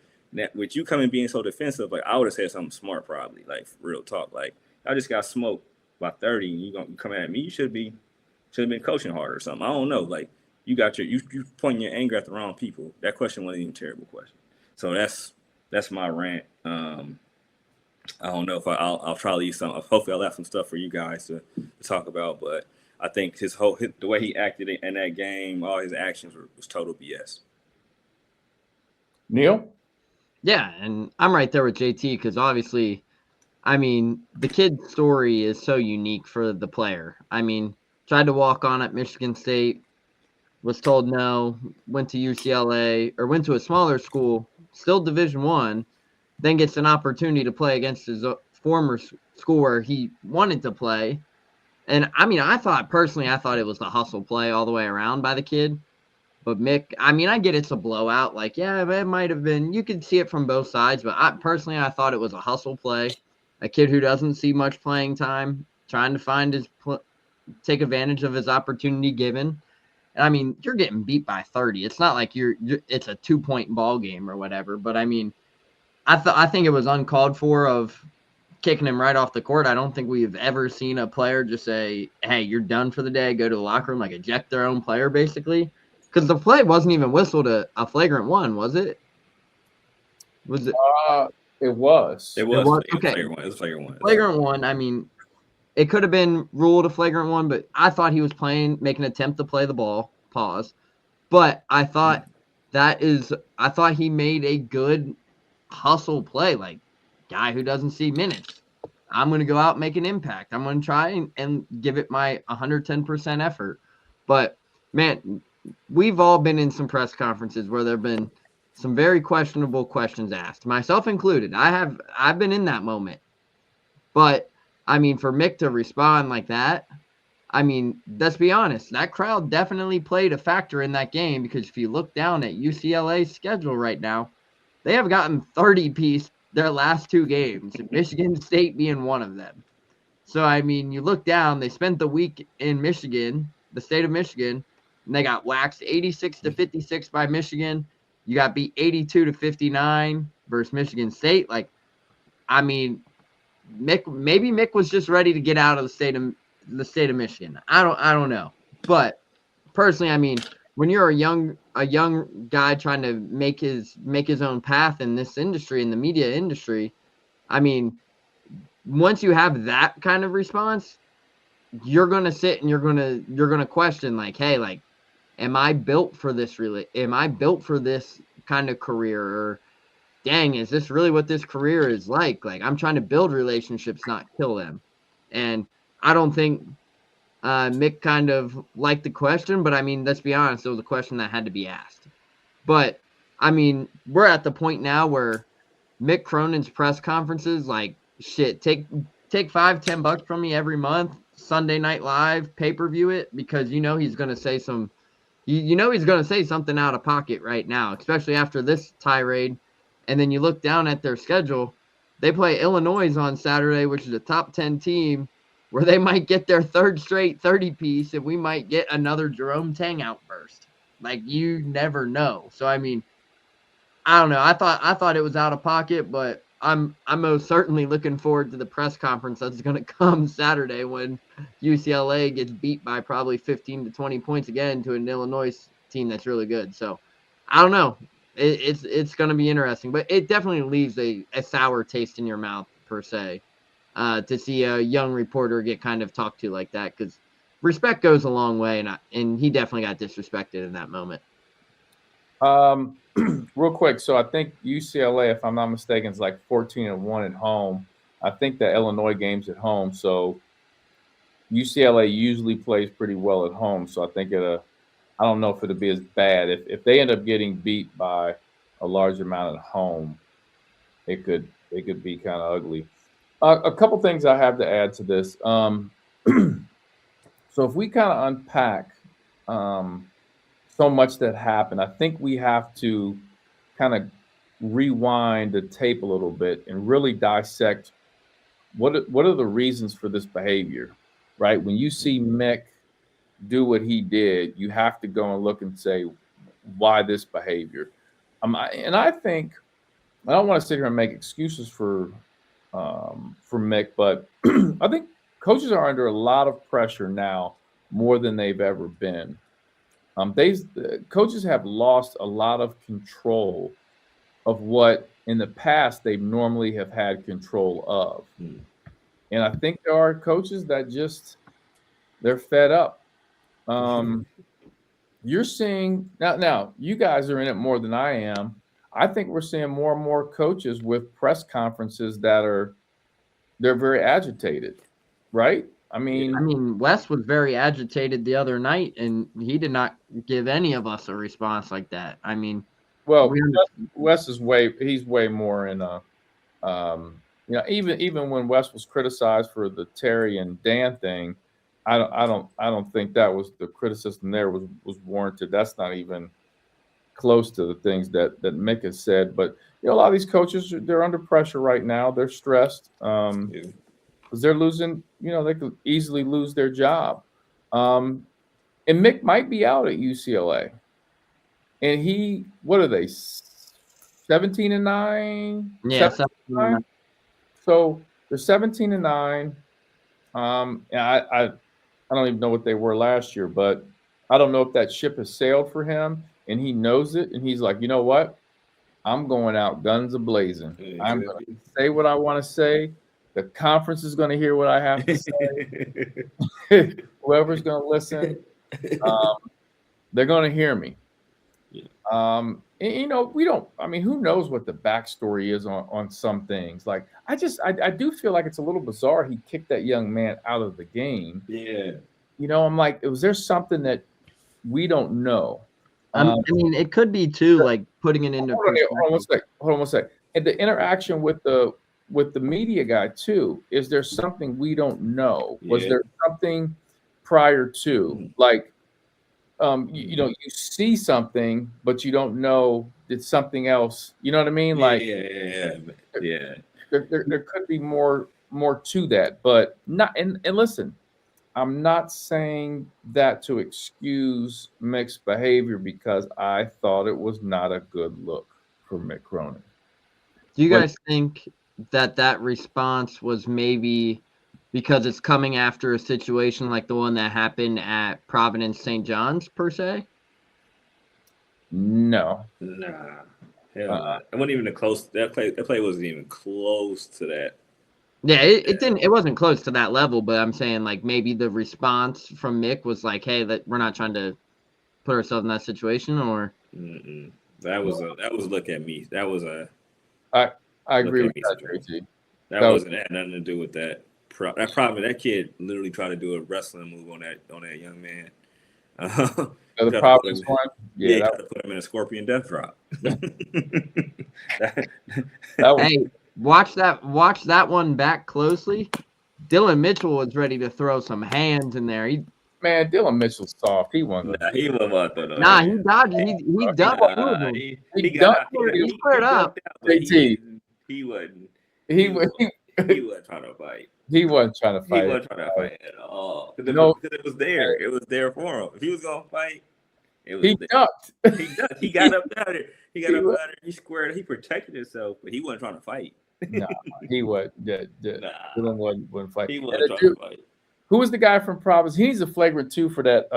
Speaker 3: with you coming being so defensive, like, I would have said something smart, probably, like, real talk, like, I just got smoked by 30, and you coming at me, you should have been coaching harder or something. I don't know. Like, you pointing your anger at the wrong people. That question wasn't even a terrible question. So that's my rant. I don't know if I'll try to leave some. Hopefully, I'll have some stuff for you guys to talk about. But I think the way he acted in that game, all his actions was total BS.
Speaker 1: Neil?
Speaker 2: Yeah, and I'm right there with JT because obviously, I mean, the kid's story is so unique for the player. I mean, tried to walk on at Michigan State, was told no, went to UCLA or went to a smaller school, still Division I, then gets an opportunity to play against his former school where he wanted to play. And I mean, I thought it was the hustle play all the way around by the kid. But Mick, I mean, I get it's a blowout. Like, yeah, it might have been. You could see it from both sides. But I thought it was a hustle play. A kid who doesn't see much playing time, trying to find take advantage of his opportunity given. And I mean, you're getting beat by 30. It's not like it's a 2-point ball game or whatever. But I mean, I think it was uncalled for of kicking him right off the court. I don't think we've ever seen a player just say, "Hey, you're done for the day. Go to the locker room," like eject their own player, basically. Because the play wasn't even whistled a flagrant one, was it? Was it?
Speaker 1: It was.
Speaker 3: It was
Speaker 2: Okay.
Speaker 3: flagrant one. It was flagrant one.
Speaker 2: Flagrant one. I mean, it could have been ruled a flagrant one, but I thought he was making an attempt to play the ball. Pause. But I thought he made a good hustle play, like guy who doesn't see minutes. I'm going to go out and make an impact. I'm going to try and give it my 110% effort. But man, we've all been in some press conferences where there have been some very questionable questions asked, myself included. I've been in that moment. But I mean, for Mick to respond like that, I mean, let's be honest, that crowd definitely played a factor in that game, because if you look down at UCLA's schedule right now, they have gotten 30-piece their last 2 games, Michigan State being one of them. So, I mean, you look down, they spent the week in Michigan, the state of Michigan, and they got waxed 86-56 by Michigan. You got beat 82-59 versus Michigan State. Like, I mean, maybe Mick was just ready to get out of the state of Michigan. I don't know. But personally, I mean, when you're a young guy trying to make his own path in this industry, in the media industry, I mean, once you have that kind of response, you're gonna sit and you're gonna question, like, hey, like, am I built for this? Really, am I built for this kind of career? Or, dang, is this really what this career is like? Like, I'm trying to build relationships, not kill them. And I don't think Mick kind of liked the question, but I mean, let's be honest, it was a question that had to be asked. But I mean, we're at the point now where Mick Cronin's press conferences, like, shit, take $5-10 from me every month, Sunday Night Live, pay-per-view it, because he's going to say he's going to say something out of pocket right now, especially after this tirade. And then you look down at their schedule, they play Illinois on Saturday, which is a top 10 team, where they might get their 3rd straight 30-piece, and we might get another Jerome Tang outburst. Like, you never know. So, I mean, I don't know. I thought it was out of pocket, but I'm most certainly looking forward to the press conference that's going to come Saturday when UCLA gets beat by probably 15 to 20 points again to an Illinois team that's really good. So, I don't know. It's going to be interesting, but it definitely leaves a sour taste in your mouth, per se, to see a young reporter get kind of talked to like that, because respect goes a long way, and he definitely got disrespected in that moment.
Speaker 1: Real quick, so I think UCLA, if I'm not mistaken, is like 14-1 at home. I think the Illinois game's at home, so UCLA usually plays pretty well at home. So I think I don't know if it'll be as bad. If they end up getting beat by a large amount at home, it could be kind of ugly. A couple things I have to add to this. So if we kind of unpack so much that happened, I think we have to kind of rewind the tape a little bit and really dissect what are the reasons for this behavior, right? When you see Mick do what he did, you have to go and look and say, why this behavior? And I think, I don't want to sit here and make excuses for Mick, but I think coaches are under a lot of pressure now, more than they've ever been. Coaches have lost a lot of control of what in the past they normally have had control of. And I think there are coaches that they're fed up. You're seeing now you guys are in it more than I am. I think we're seeing more and more coaches with press conferences they're very agitated, right? I mean,
Speaker 2: Wes was very agitated the other night, and he did not give any of us a response like that. I mean,
Speaker 1: well, Wes is way more in a even when Wes was criticized for the Terry and Dan thing, I don't think that was the criticism there was warranted. That's not even close to the things that Mick has said. But a lot of these coaches, they're under pressure right now. They're stressed because they're losing. They could easily lose their job. And Mick might be out at UCLA. And what are they? 17-9.
Speaker 2: Yeah,
Speaker 1: 17-9? So they're 17-9. And I don't even know what they were last year, but I don't know if that ship has sailed for him and he knows it. And he's like, you know what? I'm going out guns a-blazing. Exactly. I'm going to say what I want to say. The conference is going to hear what I have to say. Whoever's going to listen, they're going to hear me. And, who knows what the backstory is on some things. Like, I do feel like it's a little bizarre he kicked that young man out of the game.
Speaker 3: Yeah.
Speaker 1: I'm like, was there something that we don't know?
Speaker 2: It could be too, like putting it into perspective.
Speaker 1: Hold on one sec. And the interaction with the media guy too, is there something we don't know? Was there something prior to, like, you see something, but you don't know did something else. You know what I mean? Like, there could be more to that, but not. And listen, I'm not saying that to excuse Mick's behavior because I thought it was not a good look for Mick Cronin.
Speaker 2: Do you guys think that response was maybe because it's coming after a situation like the one that happened at Providence St. John's, per se?
Speaker 1: No.
Speaker 3: Nah. Hell no. It wasn't even close. That play wasn't even close to that.
Speaker 2: Yeah, it didn't. It wasn't close to that level. But I'm saying, like, maybe the response from Mick was like, "Hey, we're not trying to put ourselves in that situation." Or
Speaker 3: that was look at me. That was a.
Speaker 1: I agree with that, JT.
Speaker 3: That had nothing to do with that. That kid literally tried to do a wrestling move on that young man.
Speaker 1: The Providence one,
Speaker 3: he tried to put him in a scorpion death drop.
Speaker 2: Hey, watch that one back closely. Dylan Mitchell was ready to throw some hands in there.
Speaker 1: Man, Dylan Mitchell's soft. He wasn't.
Speaker 3: He wasn't about that.
Speaker 2: Nah, he dodged. He ducked. He squared up.
Speaker 1: JT.
Speaker 3: He wasn't.
Speaker 1: He wasn't
Speaker 3: trying to fight.
Speaker 1: He wasn't trying to fight.
Speaker 3: He wasn't trying to fight at all. Because it was there. It was there for him. If he was gonna fight,
Speaker 1: he ducked.
Speaker 3: He ducked. He got up out of there. He squared. He protected himself, but he wasn't trying to fight.
Speaker 1: No, he wasn't. Dylan wasn't fighting.
Speaker 3: He wasn't trying to fight.
Speaker 1: Who was the guy from Providence? He's a flagrant 2 for that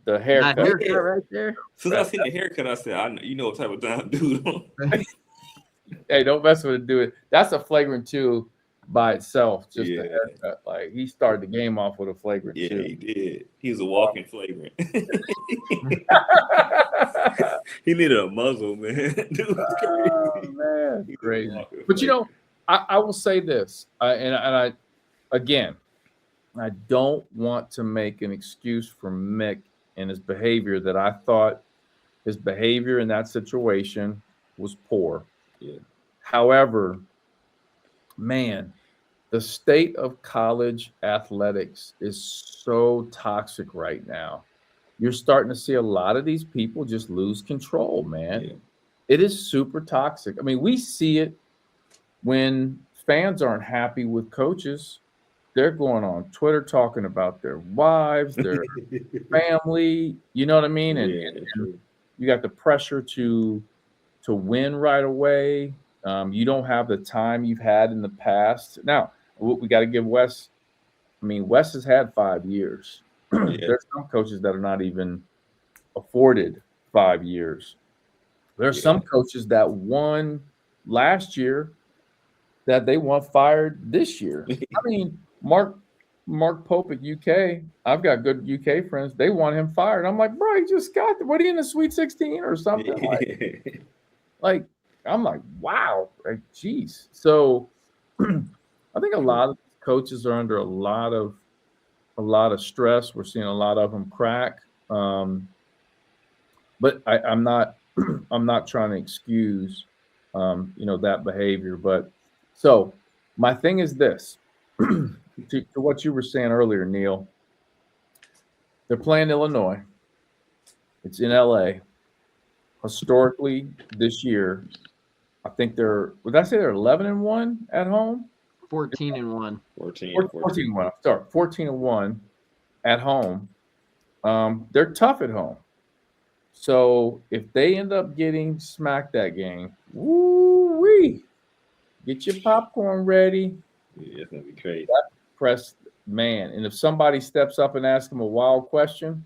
Speaker 1: the haircut.
Speaker 2: That haircut right there.
Speaker 3: Since I seen the haircut, I said, I know, you know what type of time dude on.
Speaker 1: Hey, don't mess with it, dude. That's a flagrant 2 by itself. Just the haircut. Like, he started the game off with a flagrant 2.
Speaker 3: Yeah, he did. He was a walking flagrant. He needed a muzzle, man. Dude was crazy.
Speaker 1: Oh, man, crazy. But I will say this, and I again, I don't want to make an excuse for Mick and his behavior that I thought his behavior in that situation was poor.
Speaker 3: Yeah.
Speaker 1: However, man, the state of college athletics is so toxic right now. You're starting to see a lot of these people just lose control, man. Yeah. It is super toxic. I mean, we see it when fans aren't happy with coaches. They're going on Twitter talking about their wives, their family. You know what I mean? And you got the pressure to win right away. You don't have the time you've had in the past. Now, we got to give Wes. I mean, Wes has had 5 years. There's some coaches that are not even afforded 5 years. There's some coaches that won last year that they want fired this year. I mean, Mark Pope at UK. I've got good UK friends. They want him fired. I'm like, bro, he just got. What are you in the Sweet 16 or something? Like I'm like, wow, like, geez. So I think a lot of coaches are under a lot of stress. We're seeing a lot of them crack. But I'm not I'm not trying to excuse that behavior. But so my thing is this to what you were saying earlier, Neil. They're playing Illinois. It's in LA. Historically, this year, I think would I say they're 11-1 at home?
Speaker 2: 14-1.
Speaker 3: 14-1.
Speaker 1: Sorry, 14-1 at home. They're tough at home. So if they end up getting smacked that game, woo-wee, get your popcorn ready.
Speaker 3: Yeah, it's gonna be crazy.
Speaker 1: Press man, and if somebody steps up and asks them a wild question,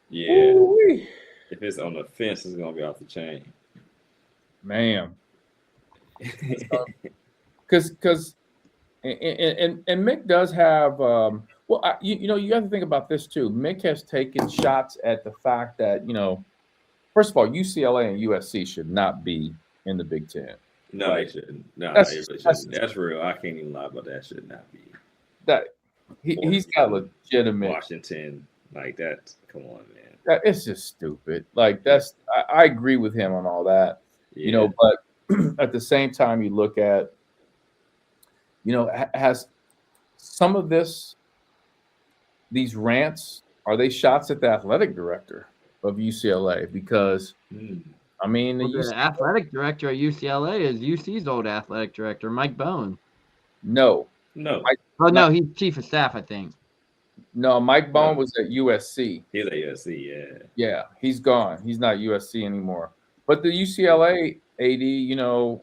Speaker 3: yeah,
Speaker 1: woo-wee,
Speaker 3: if it's on the fence, it's gonna be off the chain,
Speaker 1: man. Because and Mick does have you have to think about this too. Mick has taken shots at the fact that first of all, UCLA and USC should not be in the Big Ten.
Speaker 3: No,
Speaker 1: right?
Speaker 3: they shouldn't. No, that's real. I can't even lie about that. Should not be.
Speaker 1: That he's got legitimate
Speaker 3: Washington like that. Come on, man.
Speaker 1: It's just stupid. Like I agree with him on all that.
Speaker 3: Yeah.
Speaker 1: But at the same time, you look at has some of these rants, are they shots at the athletic director of UCLA? Because I mean,
Speaker 2: the athletic director at UCLA is UC's old athletic director, Mike Bowen.
Speaker 1: No.
Speaker 2: He's chief of staff, I think.
Speaker 1: No, Mike Bowen was at USC.
Speaker 3: He's at USC, yeah.
Speaker 1: Yeah, he's gone. He's not USC anymore. But the UCLA AD,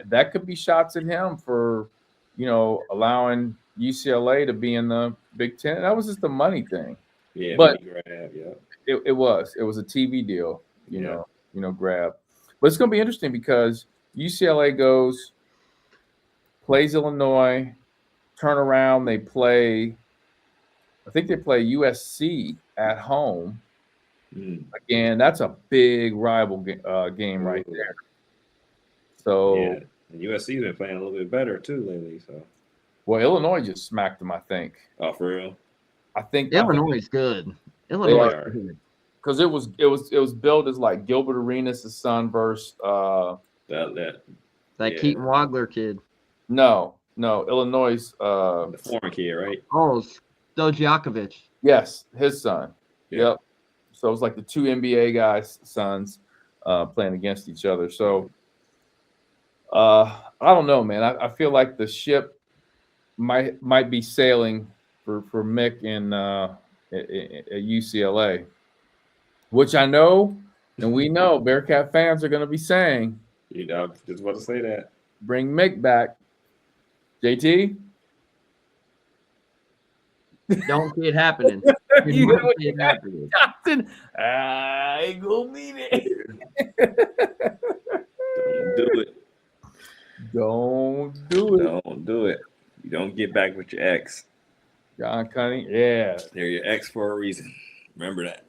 Speaker 1: that could be shots at him for, allowing UCLA to be in the Big Ten. That was just a money thing.
Speaker 3: Yeah,
Speaker 1: but
Speaker 3: grab, yeah.
Speaker 1: It was a TV deal, grab. But it's going to be interesting because UCLA plays Illinois, turn around, they play USC at home. Again, that's a big rival game right there. So
Speaker 3: yeah, and USC's been playing a little bit better too lately. So,
Speaker 1: well, Illinois just smacked them, I think.
Speaker 3: Oh, for real?
Speaker 1: I think
Speaker 2: Illinois is good. Illinois is good.
Speaker 1: Because it was billed as like Gilbert Arenas' son versus
Speaker 2: that Keaton Wagler kid.
Speaker 1: No, Illinois
Speaker 3: the foreign kid, right?
Speaker 2: Oh, Stojakovic.
Speaker 1: Yes, his son.
Speaker 3: Yeah.
Speaker 1: Yep. So it was like the two NBA guys' sons playing against each other. So I don't know, man. I feel like the ship might be sailing for Mick at UCLA, which I know and we know Bearcat fans are going to be saying.
Speaker 3: Just want to say that.
Speaker 1: Bring Mick back. JT?
Speaker 2: Don't see it happening.
Speaker 1: You see it happening. Johnson, I ain't gonna be there.
Speaker 3: Don't do it. Don't do it. You don't get back with your ex.
Speaker 1: John Cunningham, yeah.
Speaker 3: They're your ex for a reason. Remember that.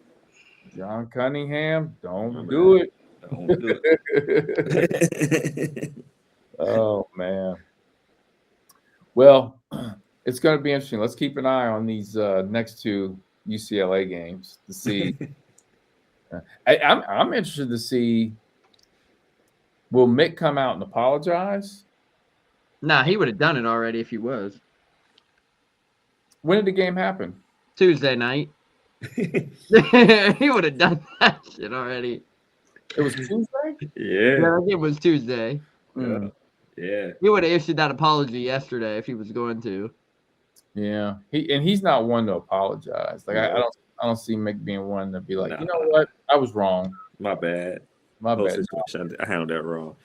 Speaker 1: John Cunningham, don't do it.
Speaker 3: Don't do it.
Speaker 1: Oh, man. Well, it's going to be interesting. Let's keep an eye on these next two UCLA games to see. I'm interested to see, will Mick come out and apologize?
Speaker 2: Nah, he would have done it already if he was.
Speaker 1: When did the game happen?
Speaker 2: Tuesday night. He would have done that shit already.
Speaker 1: It was Tuesday?
Speaker 3: Yeah.
Speaker 2: It was Tuesday.
Speaker 3: Yeah.
Speaker 2: He would have issued that apology yesterday if he was going to.
Speaker 1: Yeah. He's not one to apologize. Like I don't see Mick being one to be like, you know what? I was wrong.
Speaker 3: My bad.
Speaker 1: My bad.
Speaker 3: I handled that wrong.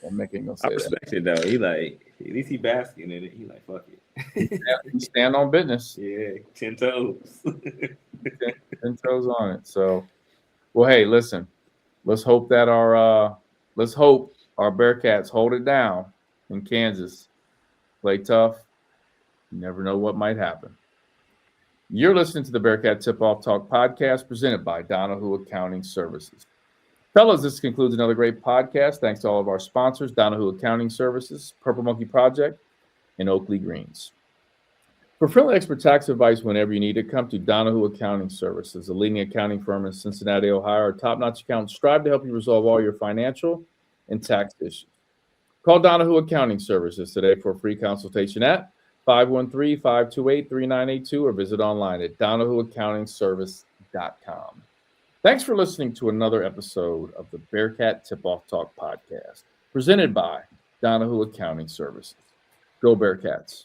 Speaker 1: I'm making no sense.
Speaker 3: I respect it though. He like, at least he basking in it. He like, fuck it.
Speaker 1: He stand on business.
Speaker 3: Yeah, 10 toes.
Speaker 1: 10 toes on it. So, well, hey, listen, let's hope that our Bearcats hold it down in Kansas. Play tough. You never know what might happen. You're listening to the Bearcat Tip-Off Talk podcast presented by Donahue Accounting Services. Fellas, this concludes another great podcast. Thanks to all of our sponsors, Donahue Accounting Services, Purple Monkey Project, and Oakley Greens. For friendly expert tax advice whenever you need it, come to Donahue Accounting Services, a leading accounting firm in Cincinnati, Ohio. Our top-notch accountants strive to help you resolve all your financial and tax issues. Call Donahue Accounting Services today for a free consultation at 513-528-3982 or visit online at donahueaccountingservice.com. Thanks for listening to another episode of the Bearcat Tip-Off Talk podcast, presented by Donahue Accounting Services. Go Bearcats.